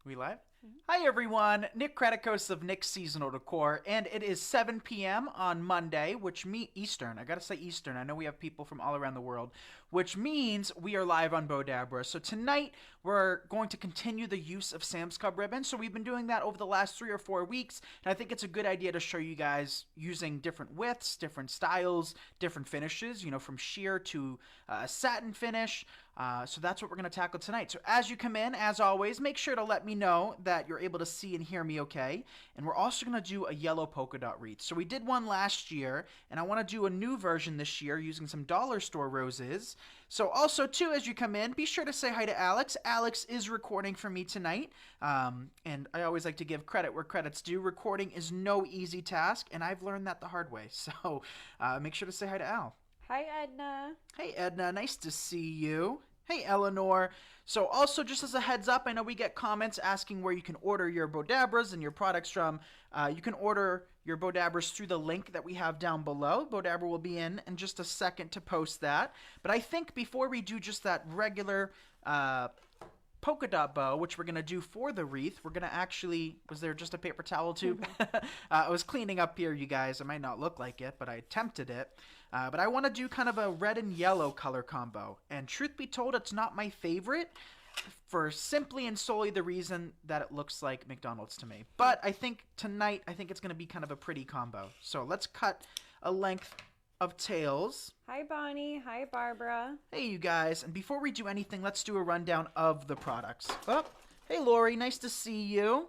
We live? Hi everyone, Nick Kretikos of Nick's Seasonal Decor, and it is 7 p.m. on Monday, Eastern. I gotta say Eastern. I know we have people from all around the world, which means we are live on Bowdabra. So tonight we're going to continue the use of Sam's Club ribbon. So we've been doing that over the last 3 or 4 weeks, and I think it's a good idea to show you guys using different widths, different styles, different finishes. From sheer to satin finish. So that's what we're going to tackle tonight. So as you come in, as always, make sure to let me know that you're able to see and hear me okay. And we're also going to do a yellow polka dot wreath. So we did one last year, and I want to do a new version this year using some dollar store roses. So also, too, as you come in, be sure to say hi to Alex. Alex is recording for me tonight, and I always like to give credit where credit's due. Recording is no easy task, and I've learned that the hard way. So make sure to say hi to Al. Hi, Edna. Hey, Edna. Nice to see you. Hey, Eleanor. So also, just as a heads up, I know we get comments asking where you can order your Bowdabras and your products from. You can order your Bowdabras through the link that we have down below. Bowdabra will be in just a second to post that. But I think before we do just that regular polka dot bow, which we're going to do for the wreath, we're going to actually, was there just a paper towel tube? I was cleaning up here, you guys. It might not look like it, but I attempted it. But I want to do kind of a red and yellow color combo. And truth be told, it's not my favorite for simply and solely the reason that it looks like McDonald's to me. But I think tonight, it's going to be kind of a pretty combo. So let's cut a length of tails. Hi, Bonnie. Hi, Barbara. Hey, you guys. And before we do anything, let's do a rundown of the products. Oh, hey, Lori. Nice to see you.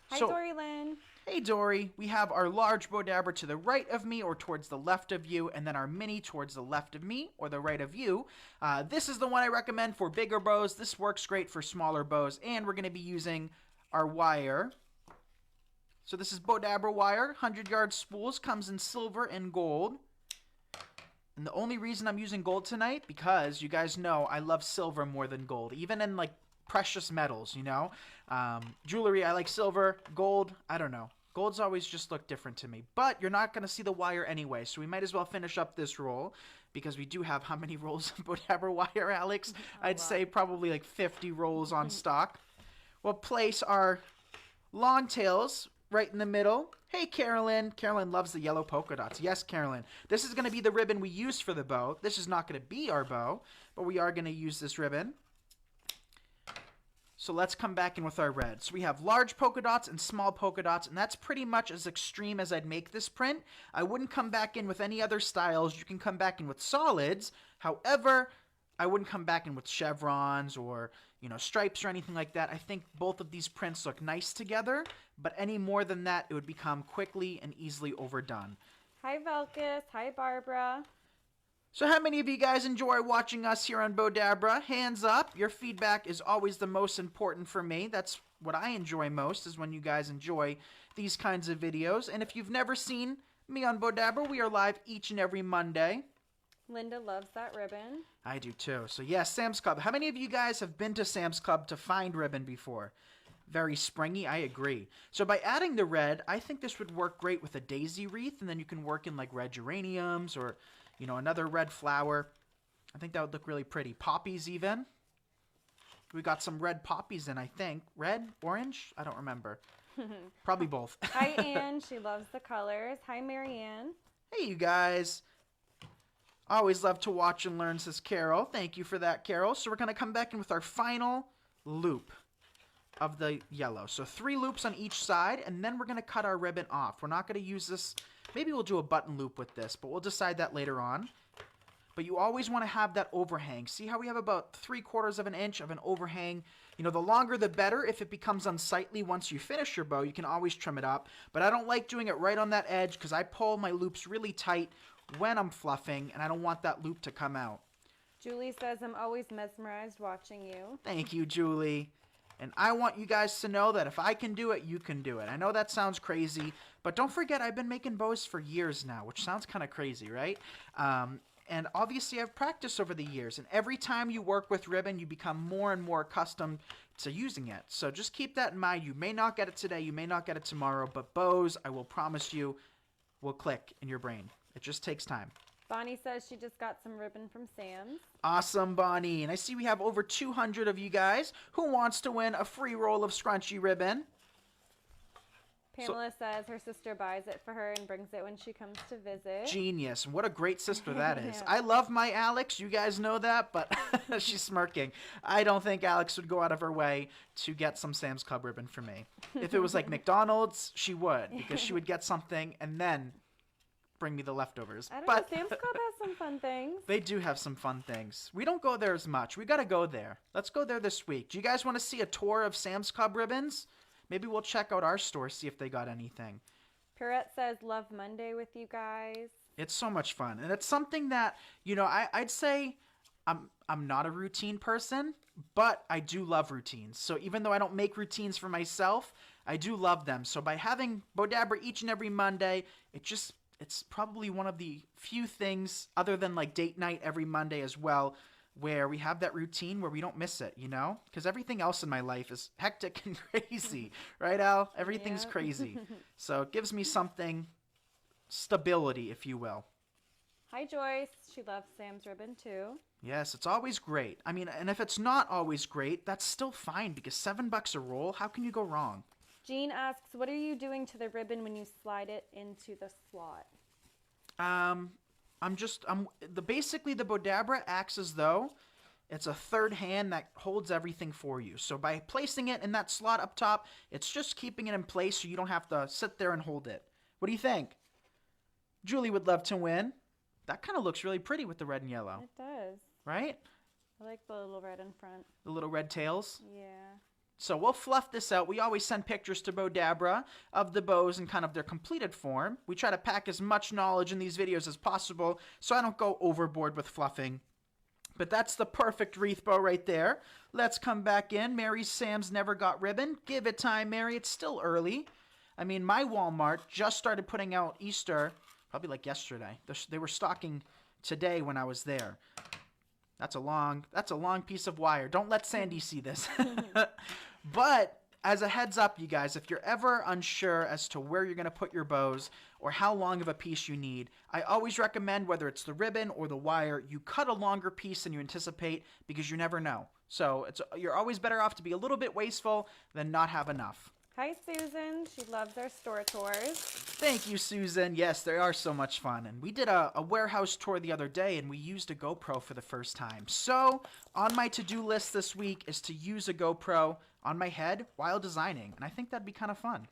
Hi, Dory Lynn. Hey, Dory. We have our large Bowdabra to the right of me or towards the left of you, and then our mini towards the left of me or the right of you. This is the one I recommend for bigger bows. This works great for smaller bows, and we're going to be using our wire. So this is Bowdabra wire, 100-yard spools, comes in silver and gold. And the only reason I'm using gold tonight, because you guys know I love silver more than gold, even in like precious metals, jewelry, I like silver. Gold, I don't know. Gold's always just look different to me. But you're not going to see the wire anyway, so we might as well finish up this roll, because we do have how many rolls of Bowdabra wire, Alex? I'd say probably like 50 rolls on stock. We'll place our long tails right in the middle. Hey, Carolyn. Carolyn loves the yellow polka dots. Yes, Carolyn. This is going to be the ribbon we use for the bow. This is not going to be our bow, but we are going to use this ribbon. So let's come back in with our red. So we have large polka dots and small polka dots, and that's pretty much as extreme as I'd make this print. I wouldn't come back in with any other styles. You can come back in with solids. However, I wouldn't come back in with chevrons or, stripes or anything like that. I think both of these prints look nice together, but any more than that, it would become quickly and easily overdone. Hi, Velkus. Hi, Barbara. So how many of you guys enjoy watching us here on Bowdabra? Hands up. Your feedback is always the most important for me. That's what I enjoy most, is when you guys enjoy these kinds of videos. And if you've never seen me on Bowdabra, we are live each and every Monday. Linda loves that ribbon. I do too. So yes, Sam's Club. How many of you guys have been to Sam's Club to find ribbon before? Very springy, I agree. So by adding the red, I think this would work great with a daisy wreath, and then you can work in like red geraniums or, another red flower. I think that would look really pretty. Poppies even. We got some red poppies in, I think. Red? Orange? I don't remember. Probably both. Hi, Ann. She loves the colors. Hi, Marianne. Hey, you guys. Always love to watch and learn, says Carol. Thank you for that, Carol. So we're going to come back in with our final loop of the yellow. So 3 loops on each side, and then we're going to cut our ribbon off. We're not going to use this. Maybe we'll do a button loop with this, but we'll decide that later on. But you always want to have that overhang. See how we have about 3/4 of an inch of an overhang? The longer the better. If it becomes unsightly once you finish your bow, you can always trim it up. But I don't like doing it right on that edge because I pull my loops really tight when I'm fluffing, and I don't want that loop to come out. Julie says, I'm always mesmerized watching you. Thank you, Julie. And I want you guys to know that if I can do it, you can do it. I know that sounds crazy, but don't forget I've been making bows for years now, which sounds kind of crazy, right? And obviously I've practiced over the years, and every time you work with ribbon, you become more and more accustomed to using it. So just keep that in mind. You may not get it today, you may not get it tomorrow, but bows, I will promise you, will click in your brain. It just takes time. Bonnie says she just got some ribbon from Sam's. Awesome, Bonnie. And I see we have over 200 of you guys. Who wants to win a free roll of scrunchy ribbon? Pamela says her sister buys it for her and brings it when she comes to visit. Genius. What a great sister that is. Yeah. I love my Alex. You guys know that, but she's smirking. I don't think Alex would go out of her way to get some Sam's Club ribbon for me. If it was like McDonald's, she would, because she would get something and then bring me the leftovers. I don't But know. Sam's Club has some fun things. they do have some fun things. We don't go there as much. We got to go there. Let's go there this week. Do you guys want to see a tour of Sam's Club ribbons? Maybe we'll check out our store, see if they got anything. Pirette says, love Monday with you guys. It's so much fun. And it's something that, you know, I'd say I'm not a routine person, but I do love routines. So even though I don't make routines for myself, I do love them. So by having Bowdabra each and every Monday, it's probably one of the few things, other than like date night every Monday as well, where we have that routine where we don't miss it, you know? Because everything else in my life is hectic and crazy. Right, Al? Everything's Yep. crazy. So it gives me something, stability, if you will. Hi, Joyce. She loves Sam's ribbon, too. Yes, it's always great. I mean, and if it's not always great, that's still fine, because $7 a roll, how can you go wrong? Jean asks, what are you doing to the ribbon when you slide it into the slot? Basically the Bowdabra acts as though it's a third hand that holds everything for you. So by placing it in that slot up top, it's just keeping it in place so you don't have to sit there and hold it. What do you think? Julie would love to win. That kind of looks really pretty with the red and yellow, It does. right? I like the little red in front. The little red tails. Yeah. So we'll fluff this out. We always send pictures to Bowdabra of the bows in kind of their completed form. We try to pack as much knowledge in these videos as possible so I don't go overboard with fluffing. But that's the perfect wreath bow right there. Let's come back in. Mary's Sam's never got ribbon. Give it time, Mary. It's still early. I mean, my Walmart just started putting out Easter, probably like yesterday. They were stocking today when I was there. That's a long piece of wire. Don't let Sandy see this. But as a heads up, you guys, if you're ever unsure as to where you're going to put your bows or how long of a piece you need, I always recommend, whether it's the ribbon or the wire, you cut a longer piece than you anticipate, because you never know. So you're always better off to be a little bit wasteful than not have enough. Hi, Susan. She loves our store tours. Thank you, Susan. Yes, they are so much fun. And we did a warehouse tour the other day, and we used a GoPro for the first time. So on my to-do list this week is to use a GoPro on my head while designing. And I think that'd be kind of fun.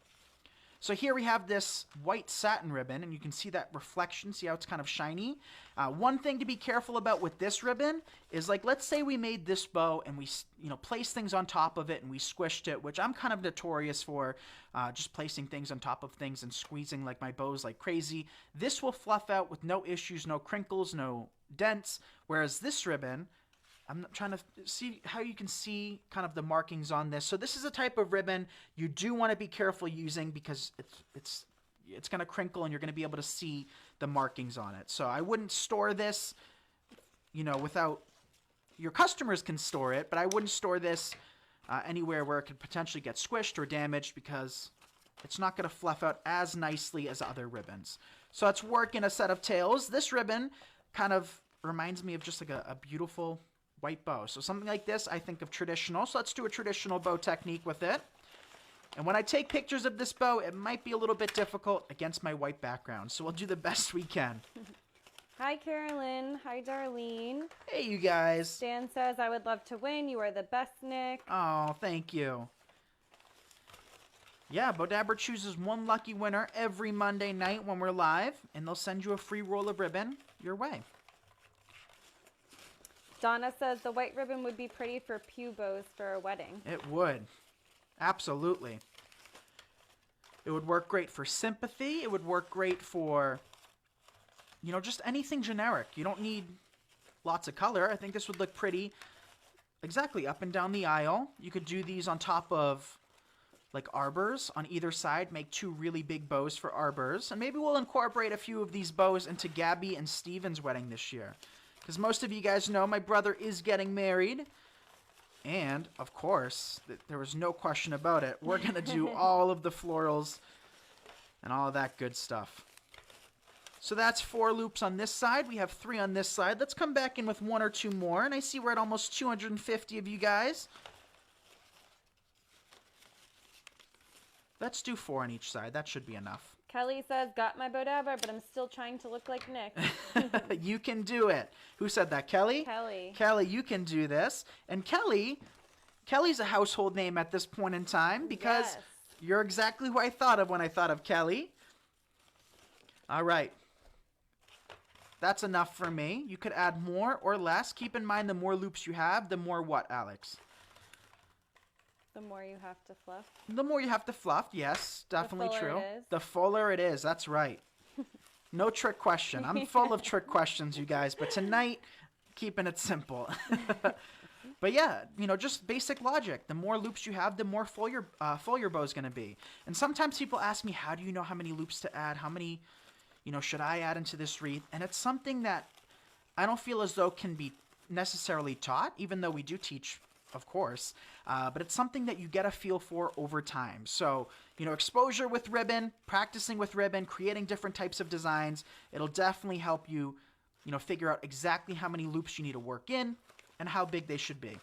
So here we have this white satin ribbon, and you can see that reflection. See how it's kind of shiny? One thing to be careful about with this ribbon is, like, let's say we made this bow and we, placed things on top of it and we squished it, which I'm kind of notorious for, just placing things on top of things and squeezing like my bows like crazy. This will fluff out with no issues, no crinkles, no dents, whereas this ribbon, I'm trying to see how you can see kind of the markings on this. So this is a type of ribbon you do want to be careful using, because it's going to crinkle and you're going to be able to see the markings on it. So I wouldn't store this, without, your customers can store it, but I wouldn't store this anywhere where it could potentially get squished or damaged, because it's not going to fluff out as nicely as other ribbons. So let's work in a set of tails. This ribbon kind of reminds me of just like a beautiful white bow. So something like this, I think of traditional. So let's do a traditional bow technique with it. And when I take pictures of this bow, it might be a little bit difficult against my white background. So we'll do the best we can. Hi, Carolyn. Hi, Darlene. Hey, you guys. Dan says, I would love to win. You are the best, Nick. Oh, thank you. Yeah, Bowdabra chooses one lucky winner every Monday night when we're live, and they'll send you a free roll of ribbon your way. Donna says the white ribbon would be pretty for pew bows for a wedding. It would. Absolutely. It would work great for sympathy. It would work great for, just anything generic. You don't need lots of color. I think this would look pretty exactly up and down the aisle. You could do these on top of like arbors on either side. Make two really big bows for arbors. And maybe we'll incorporate a few of these bows into Gabby and Steven's wedding this year. Because most of you guys know my brother is getting married. And, of course, there was no question about it. We're going to do all of the florals and all of that good stuff. So that's 4 loops on this side. We have 3 on this side. Let's come back in with 1 or 2 more. And I see we're at almost 250 of you guys. Let's do 4 on each side. That should be enough. Kelly says, got my Bowdabra, but I'm still trying to look like Nick. You can do it. Who said that? Kelly? Kelly. Kelly, you can do this. And Kelly's a household name at this point in time because Yes. you're exactly who I thought of when I thought of Kelly. All right. That's enough for me. You could add more or less. Keep in mind the more loops you have, the more what, Alex? The more you have to fluff. The more you have to fluff, yes, definitely fuller true. it is. The fuller it is, that's right. No trick question. I'm full of trick questions, you guys, but tonight, keeping it simple. But yeah, just basic logic. The more loops you have, the more full your bow is going to be. And sometimes people ask me, how do you know how many loops to add? How many, should I add into this wreath? And it's something that I don't feel as though can be necessarily taught, even though we do teach, of course. But it's something that you get a feel for over time. So, exposure with ribbon, practicing with ribbon, creating different types of designs, it'll definitely help you, figure out exactly how many loops you need to work in and how big they should be.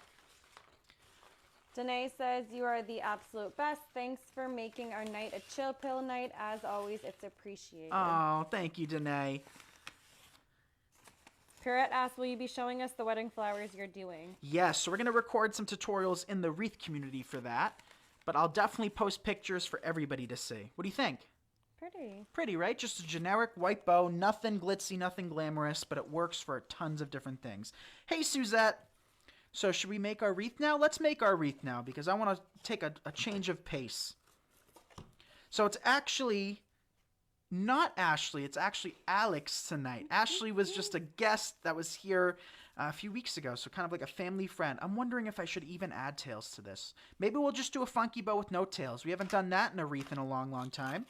Danae says, you are the absolute best. Thanks for making our night a chill pill night. As always, it's appreciated. Oh, thank you, Danae. Pirette asks, will you be showing us the wedding flowers you're doing? Yes, so we're going to record some tutorials in the Wreath community for that. But I'll definitely post pictures for everybody to see. What do you think? Pretty. Pretty, right? Just a generic white bow. Nothing glitzy, nothing glamorous, but it works for tons of different things. Hey, Suzette. So should we make our wreath now? Let's make our wreath now because I want to take a change of pace. So it's actually not Ashley. It's actually Alex tonight. Ashley was just a guest that was here a few weeks ago, so kind of like a family friend. I'm wondering if I should even add tails to this. Maybe we'll just do a funky bow with no tails. We haven't done that in a wreath in a long, long time.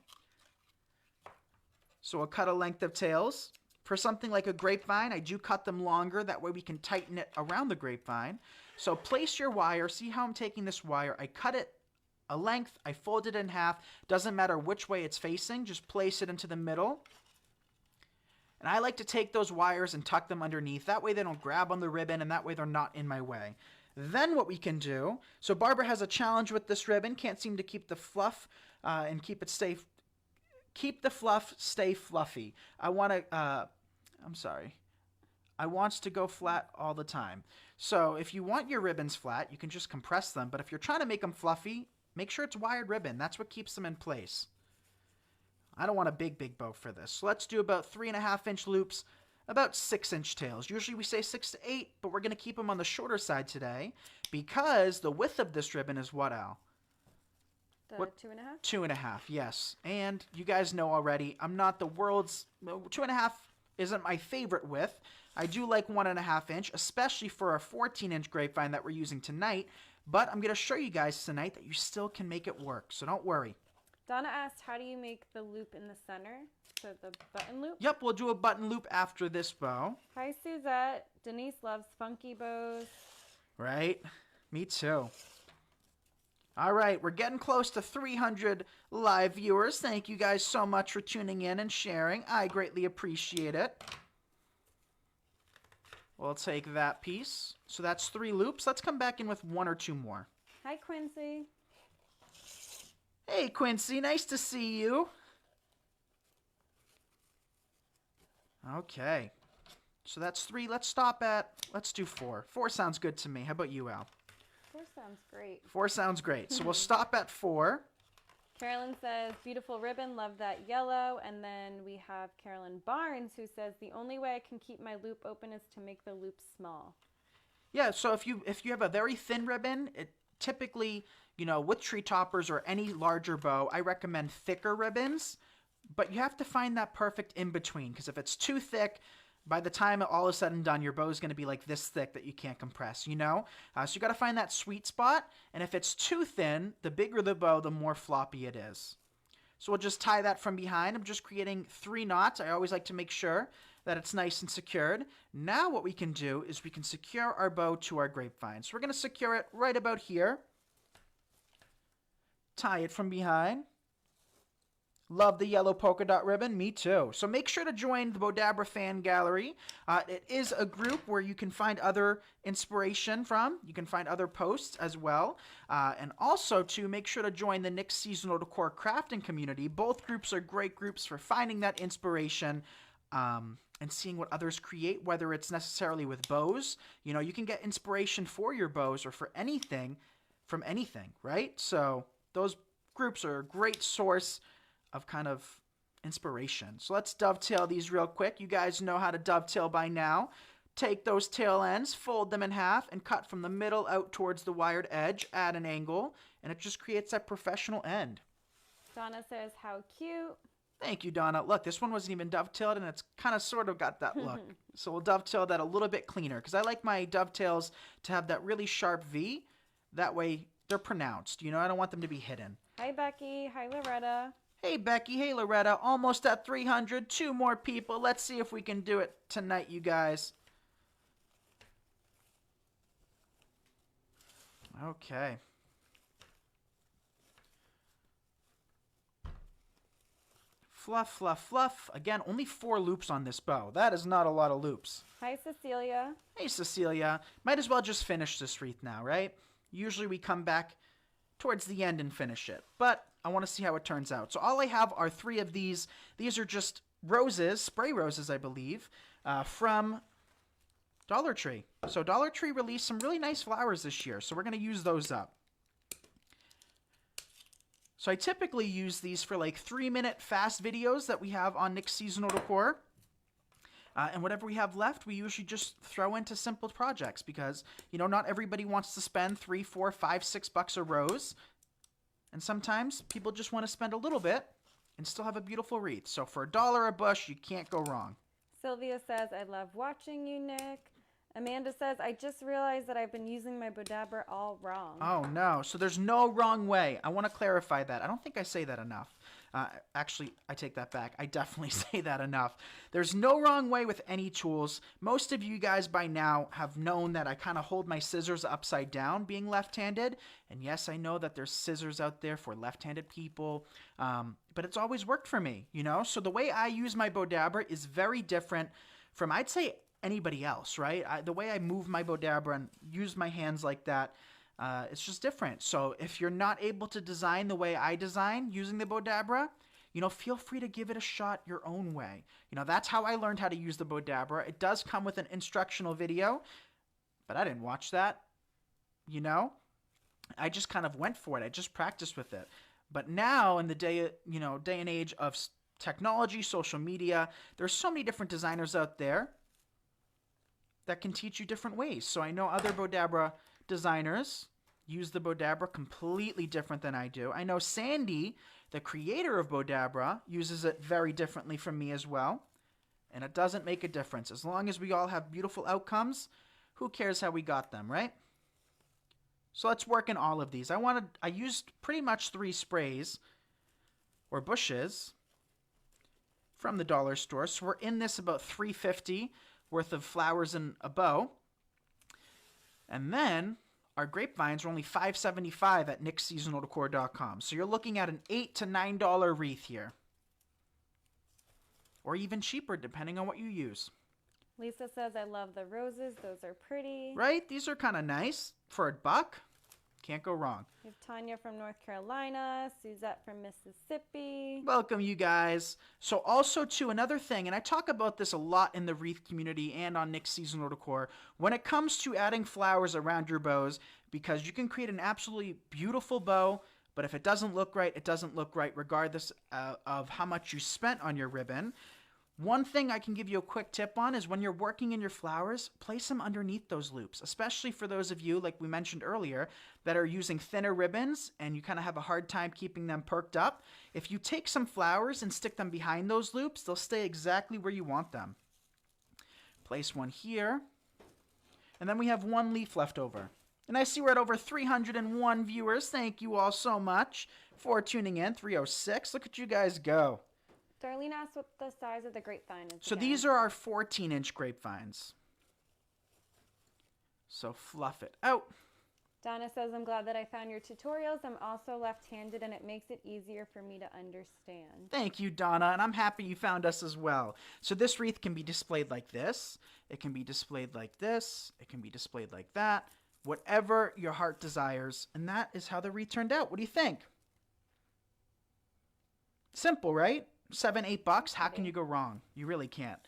So we'll cut a length of tails. For something like a grapevine, I do cut them longer. That way we can tighten it around the grapevine. So place your wire. See how I'm taking this wire. I cut it a length. I fold it in half. Doesn't matter which way it's facing. Just place it into the middle. And I like to take those wires and tuck them underneath. That way they don't grab on the ribbon, and that way they're not in my way. Then what we can do, so Barbara has a challenge with this ribbon. Can't seem to keep the fluff and keep the fluff stay fluffy. I want to go flat all the time. So if you want your ribbons flat, you can just compress them. But if you're trying to make them fluffy, make sure it's wired ribbon. That's what keeps them in place. I don't want a big bow for this. So let's do about 3.5-inch loops, about 6-inch tails. Usually we say 6 to 8, but we're going to keep them on the shorter side today because the width of this ribbon is what, Al? What? 2.5? 2.5, yes. And you guys know already, I'm not the world's... 2.5 isn't my favorite width. I do like 1.5 inch, especially for a 14-inch grapevine that we're using tonight. But I'm going to show you guys tonight that you still can make it work, so don't worry. Donna asked, how do you make the loop in the center? So the button loop? Yep, we'll do a button loop after this bow. Hi, Suzette. Denise loves funky bows. Right? Me too. All right, we're getting close to 300 live viewers. Thank you guys so much for tuning in and sharing. I greatly appreciate it. We'll take that piece. So that's 3 loops. Let's come back in with 1 or 2 more. Hi, Quincy. Hey, Quincy. Nice to see you. Okay. So that's 3. Let's do 4. 4 sounds good to me. How about you, Al? 4 sounds great. 4 sounds great. So we'll stop at 4. Carolyn says, beautiful ribbon, love that yellow. And then we have Carolyn Barnes who says, the only way I can keep my loop open is to make the loop small. Yeah, so if you have a very thin ribbon, it typically, with tree toppers or any larger bow, I recommend thicker ribbons. But you have to find that perfect in-between, because if it's too thick, by the time all is said and done, your bow is going to be like this thick that you can't compress, So you got to find that sweet spot. And if it's too thin, the bigger the bow, the more floppy it is. So we'll just tie that from behind. I'm just creating 3 knots. I always like to make sure that it's nice and secured. Now what we can do is we can secure our bow to our grapevine. So we're going to secure it right about here. Tie it from behind. Love the yellow polka dot ribbon. Me too. So make sure to join the Bowdabra Fan Gallery. It is a group where you can find other inspiration from. You can find other posts as well. And also to make sure to join the Nick's Seasonal Decor Crafting community. Both groups are great groups for finding that inspiration and seeing what others create, whether it's necessarily with bows. You know, you can get inspiration for your bows or for anything from anything, right? So those groups are a great source of kind of inspiration. So let's dovetail these real quick. You guys know how to dovetail by now. Take those tail ends, fold them in half, and cut from the middle out towards the wired edge at an angle, and it just creates that professional end. Donna says, how cute. Thank you, Donna. Look, this one wasn't even dovetailed, and it's kind of sort of got that look. So we'll dovetail that a little bit cleaner, because I like my dovetails to have that really sharp V. That way they're pronounced. You know, I don't want them to be hidden. Hi, Becky. Hi, Loretta. Hey, Becky. Hey, Loretta. Almost at 300. 2 more people. Let's see if we can do it tonight, you guys. Okay. Fluff, fluff, fluff. Again, only 4 loops on this bow. That is not a lot of loops. Hi, Cecilia. Hey, Cecilia. Might as well just finish this wreath now, right? Usually we come back towards the end and finish it. But I want to see how it turns out. So all I have are 3 of these. These are just roses, spray roses, I believe, from Dollar Tree. So Dollar Tree released some really nice flowers this year, so we're going to use those up. So I typically use these for like 3-minute fast videos that we have on Nick's Seasonal Decor. And whatever we have left, we usually just throw into simple projects because, you know, not everybody wants to spend $3, $4, $5, $6 a rose. And sometimes people just want to spend a little bit and still have a beautiful wreath. So for $1 a bush, you can't go wrong. Sylvia says, I love watching you, Nick. Amanda says, I just realized that I've been using my Bowdabra all wrong. Oh, no. So there's no wrong way. I want to clarify that. I don't think I say that enough. Actually, I take that back. I definitely say that enough. There's no wrong way with any tools. Most of you guys by now have known that I kind of hold my scissors upside down being left-handed. And yes, I know that there's scissors out there for left-handed people, but it's always worked for me, you know? So the way I use my Bowdabra is very different from, I'd say, anybody else, right? The way I move my Bowdabra and use my hands like that, it's just different. So if you're not able to design the way I design using the Bowdabra, you know, feel free to give it a shot your own way. You know, that's how I learned how to use the Bowdabra. It does come with an instructional video, but I didn't watch that, you know? I just kind of went for it. I just practiced with it. But now in the day and age of technology, social media, there's so many different designers out there that can teach you different ways. So I know other Bowdabra designers use the Bowdabra completely different than I do. I know Sandy, the creator of Bowdabra, uses it very differently from me as well. And it doesn't make a difference. As long as we all have beautiful outcomes, who cares how we got them, right? So let's work in all of these. I used pretty much 3 sprays or bushes from the dollar store. So we're in this about $3.50 worth of flowers in a bow. And then our grapevines are only $5.75 at nicksseasonaldecor.com. So you're looking at an $8 to $9 wreath here. Or even cheaper, depending on what you use. Lisa says, I love the roses. Those are pretty. Right? These are kind of nice. For $1, can't go wrong. We have Tanya from North Carolina, Suzette from Mississippi. Welcome, you guys. So also, too, another thing, and I talk about this a lot in the wreath community and on Nick's Seasonal Decor, when it comes to adding flowers around your bows, because you can create an absolutely beautiful bow, but if it doesn't look right, it doesn't look right regardless of how much you spent on your ribbon. One thing I can give you a quick tip on is when you're working in your flowers, place them underneath those loops, especially for those of you, like we mentioned earlier, that are using thinner ribbons and you kind of have a hard time keeping them perked up. If you take some flowers and stick them behind those loops, they'll stay exactly where you want them. Place one here, and then we have 1 leaf left over. And I see we're at over 301 viewers. Thank you all so much for tuning in. 306. Look at you guys go. Darlene asked what the size of the grapevine is. So again. these are our 14-inch grapevines. So fluff it out. Donna says, I'm glad that I found your tutorials. I'm also left-handed and it makes it easier for me to understand. Thank you, Donna, and I'm happy you found us as well. So this wreath can be displayed like this. It can be displayed like this. It can be displayed like that. Whatever your heart desires. And that is how the wreath turned out. What do you think? Simple, right? $7, $8. How can you go wrong? You really can't.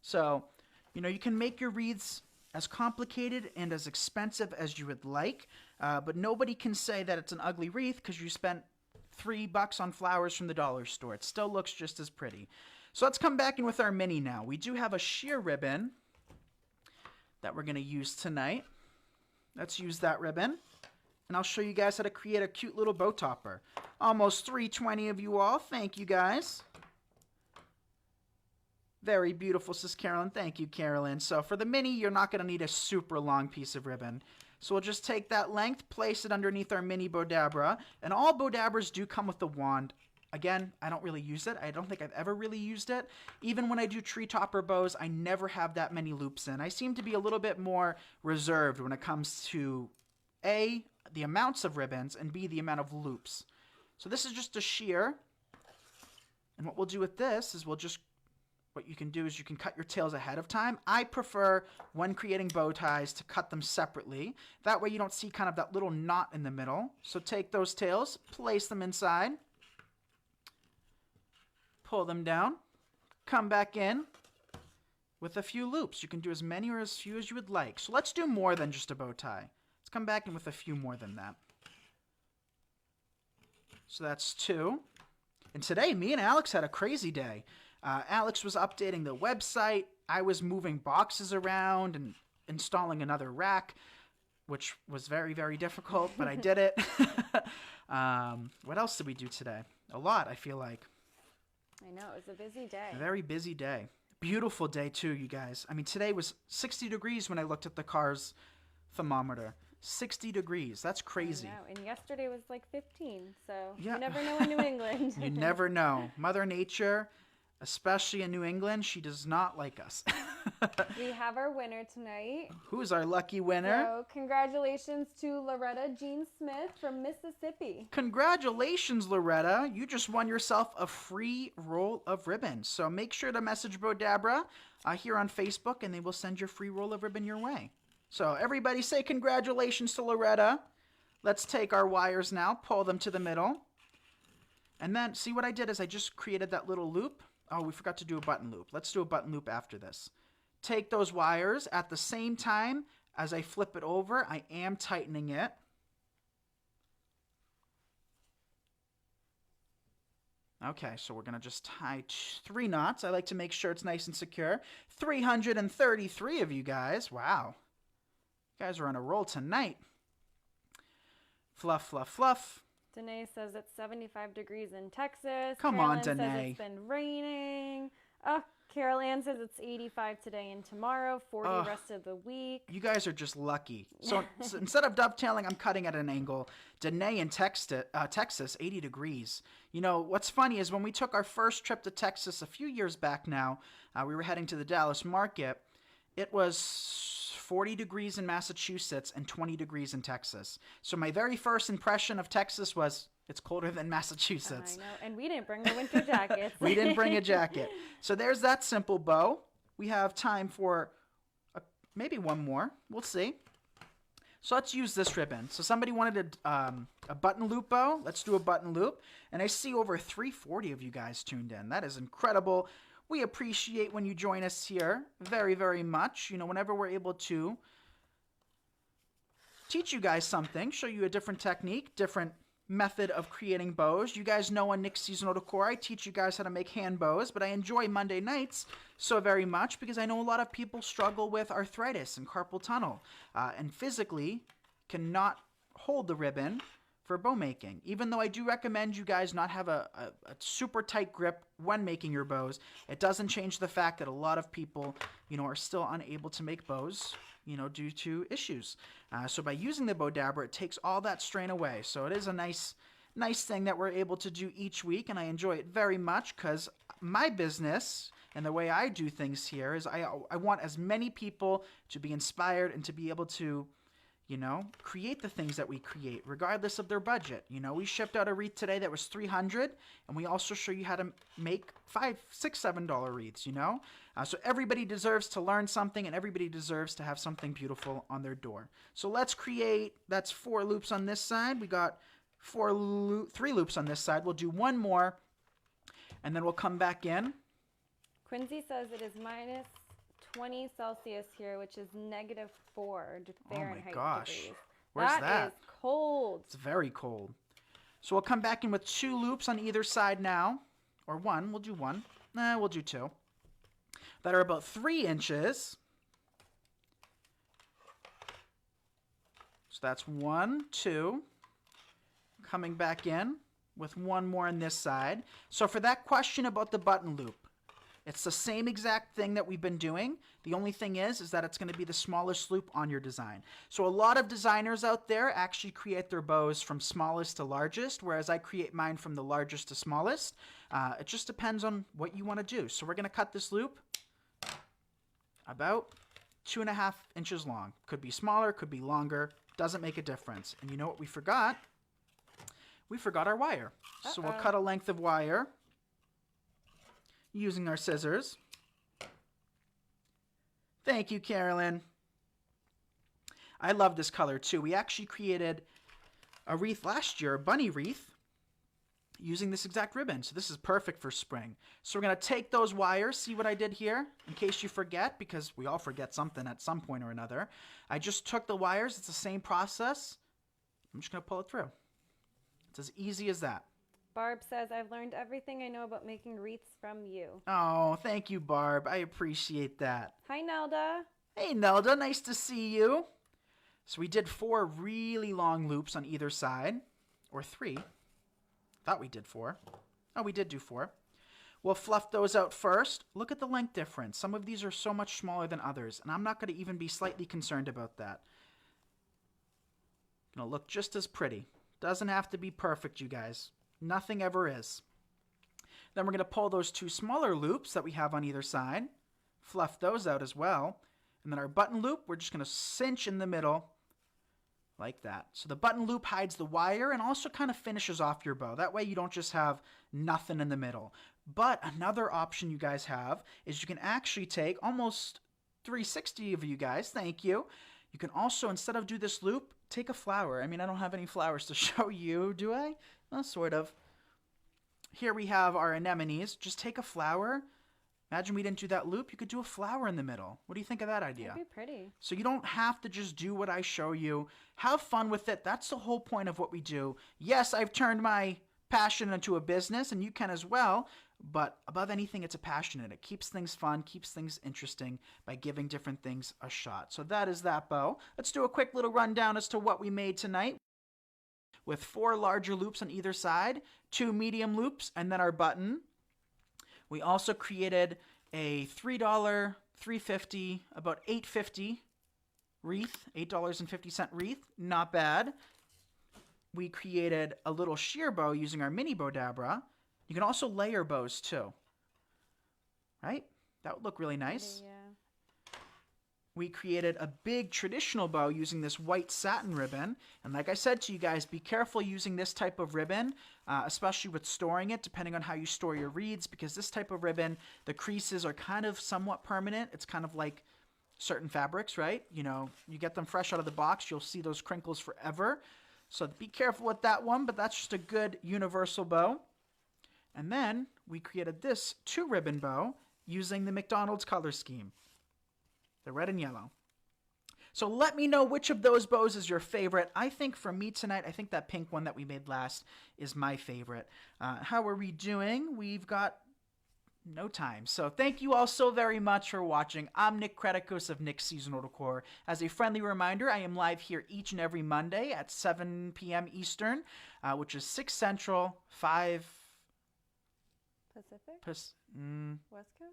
So, you can make your wreaths as complicated and as expensive as you would like, but nobody can say that it's an ugly wreath because you spent $3 on flowers from the dollar store. It still looks just as pretty. So let's come back in with our mini now. We do have a sheer ribbon that we're going to use tonight. Let's use that ribbon, and I'll show you guys how to create a cute little bow topper. Almost 320 of you all. Thank you, guys. Very beautiful, says Carolyn. Thank you, Carolyn. So for the mini, you're not going to need a super long piece of ribbon. So we'll just take that length, place it underneath our mini Bowdabra. And all Bowdabras do come with the wand. Again, I don't really use it. I don't think I've ever really used it. Even when I do tree topper bows, I never have that many loops in. I seem to be a little bit more reserved when it comes to A, the amounts of ribbons, and B, the amount of loops. So this is just a sheer. And what we'll do with this is what you can do is you can cut your tails ahead of time. I prefer, when creating bow ties, to cut them separately. That way you don't see kind of that little knot in the middle. So take those tails, place them inside, pull them down, come back in with a few loops. You can do as many or as few as you would like. So let's do more than just a bow tie. Let's come back in with a few more than that. So that's 2. And today, me and Alex had a crazy day. Alex was updating the website. I was moving boxes around and installing another rack, which was very, very difficult, but I did it. What else did we do today? A lot, I feel like. I know, it was a busy day. A very busy day. Beautiful day, too, you guys. I mean, today was 60 degrees when I looked at the car's thermometer. 60 degrees. That's crazy. I know. And yesterday was like 15, so yeah. You never know in New England. You never know. Mother Nature, especially in New England, she does not like us. We have our winner tonight. Who's our lucky winner? So congratulations to Loretta Jean Smith from Mississippi. Congratulations, Loretta. You just won yourself a free roll of ribbon. So make sure to message Bowdabra here on Facebook, and they will send your free roll of ribbon your way. So everybody say congratulations to Loretta. Let's take our wires now, pull them to the middle. And then, see what I did is I just created that little loop. Oh, we forgot to do a button loop. Let's do a button loop after this. Take those wires at the same time as I flip it over. I am tightening it. Okay, so we're going to just tie 3 knots. I like to make sure it's nice and secure. 333 of you guys. Wow. You guys are on a roll tonight. Fluff, fluff, fluff. Danae says it's 75 degrees in Texas. Come on, Danae. Says it's been raining. Carol Ann says it's 85 today and tomorrow, 40 rest of the week. You guys are just lucky. So instead of dovetailing, I'm cutting at an angle. Danae in Texas, 80 degrees. You know, what's funny is when we took our first trip to Texas a few years back now, we were heading to the Dallas market. It was 40 degrees in Massachusetts and 20 degrees in Texas. So my very first impression of Texas was, it's colder than Massachusetts. I know, and we didn't bring our winter jackets. We didn't bring a jacket. So there's that simple bow. We have time for maybe one more. We'll see. So let's use this ribbon. So somebody wanted a button loop bow. Let's do a button loop. And I see over 340 of you guys tuned in. That is incredible. We appreciate when you join us here very, very much. You know, whenever we're able to teach you guys something, show you a different technique, different method of creating bows. You guys know on Nick's Seasonal Decor, I teach you guys how to make hand bows, but I enjoy Monday nights so very much because I know a lot of people struggle with arthritis and carpal tunnel and physically cannot hold the ribbon for bow making. Even though I do recommend you guys not have a super tight grip when making your bows, it doesn't change the fact that a lot of people, you know, are still unable to make bows, you know, due to issues. So by using the Bowdabra, it takes all that strain away. So it is a nice thing that we're able to do each week, and I enjoy it very much because my business and the way I do things here is I want as many people to be inspired and to be able to You know, create the things that we create, regardless of their budget. You know, we shipped out a wreath today that was $300, and we also show you how to make $5, $6, $7 wreaths. You know, so everybody deserves to learn something, and everybody deserves to have something beautiful on their door. So let's create. That's 4 loops on this side. We got 3 loops on this side. We'll do one more, and then we'll come back in. Quincy says it is minus 20 Celsius here, which is -4 Fahrenheit. Oh my gosh. Degrees. Where's that? That is cold. It's very cold. So we'll come back in with 2 loops on either side now. Or 1. We'll do 1. Nah, we'll do 2. That are about 3 inches. So that's 1, 2. Coming back in with 1 more on this side. So for that question about the button loop, it's the same exact thing that we've been doing. The only thing is that it's going to be the smallest loop on your design. So a lot of designers out there actually create their bows from smallest to largest, whereas I create mine from the largest to smallest. It just depends on what you want to do. So we're going to cut this loop about 2.5 inches long. Could be smaller, could be longer. Doesn't make a difference. And you know what we forgot? We forgot our wire. So we'll cut a length of wire using our scissors. Thank you, Carolyn. I love this color too. We actually created a wreath last year, a bunny wreath, using this exact ribbon. So this is perfect for spring. So we're going to take those wires, see what I did here, in case you forget, because we all forget something at some point or another. I just took the wires. It's the same process. I'm just going to pull it through. It's as easy as that. Barb says, I've learned everything I know about making wreaths from you. Oh, thank you, Barb. I appreciate that. Hi, Nelda. Hey, Nelda. Nice to see you. So we did 4 really long loops on either side, or 3. Thought we did 4. Oh, we did do 4. We'll fluff those out first. Look at the length difference. Some of these are so much smaller than others, and I'm not going to even be slightly concerned about that. It'll look just as pretty. Doesn't have to be perfect, you guys. Nothing ever is. Then we're going to pull those 2 smaller loops that we have on either side, fluff those out as well, and then our button loop, we're just going to cinch in the middle like that. So the button loop hides the wire and also kind of finishes off your bow. That way you don't just have nothing in the middle. But another option you guys have is you can actually take almost 360 of you guys. Thank you. You can also, instead of do this loop, take a flower. I mean, I don't have any flowers to show you, do I? Well, sort of. Here we have our anemones. Just take a flower. Imagine we didn't do that loop. You could do a flower in the middle. What do you think of that idea? That'd be pretty. So you don't have to just do what I show you. Have fun with it. That's the whole point of what we do. Yes, I've turned my passion into a business, and you can as well. But above anything, it's a passion, and it keeps things fun, keeps things interesting by giving different things a shot. So that is that bow. Let's do a quick little rundown as to what we made tonight. With 4 larger loops on either side, 2 medium loops, and then our button. We also created a $3, $3.50, about $8.50 wreath, $8.50 wreath. Not bad. We created a little sheer bow using our mini Bowdabra. You can also layer bows too, right? That would look really nice. Yeah. We created a big traditional bow using this white satin ribbon. And like I said to you guys, be careful using this type of ribbon, especially with storing it, depending on how you store your reeds, because this type of ribbon, the creases are kind of somewhat permanent. It's kind of like certain fabrics, right? You know, you get them fresh out of the box, you'll see those crinkles forever. So be careful with that one, but that's just a good universal bow. And then we created this 2-ribbon bow using the McDonald's color scheme. The red and yellow. So let me know which of those bows is your favorite. I think for me tonight, I think that pink one that we made last is my favorite. How are we doing? We've got no time. So thank you all so very much for watching. I'm Nick Kretikos of Nick's Seasonal Decor. As a friendly reminder, I am live here each and every Monday at 7 p.m. Eastern, which is 6 Central, 5... Pacific? West West Coast?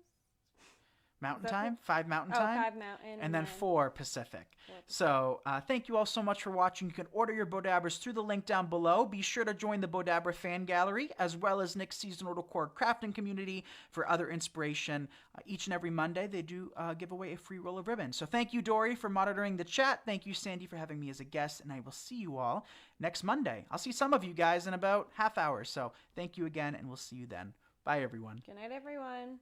Mountain Is that time, 5 Mountain Oh, time, 5 Mountain. and then 4 Pacific. So thank you all so much for watching. You can order your Bowdabras through the link down below. Be sure to join the Bowdabra fan gallery as well as Nick's seasonal decor crafting community for other inspiration. Each and every Monday they do give away a free roll of ribbon. So thank you, Dory, for monitoring the chat. Thank you, Sandy, for having me as a guest, and I will see you all next Monday. I'll see some of you guys in about half hour. So thank you again, and we'll see you then. Bye, everyone. Good night, everyone.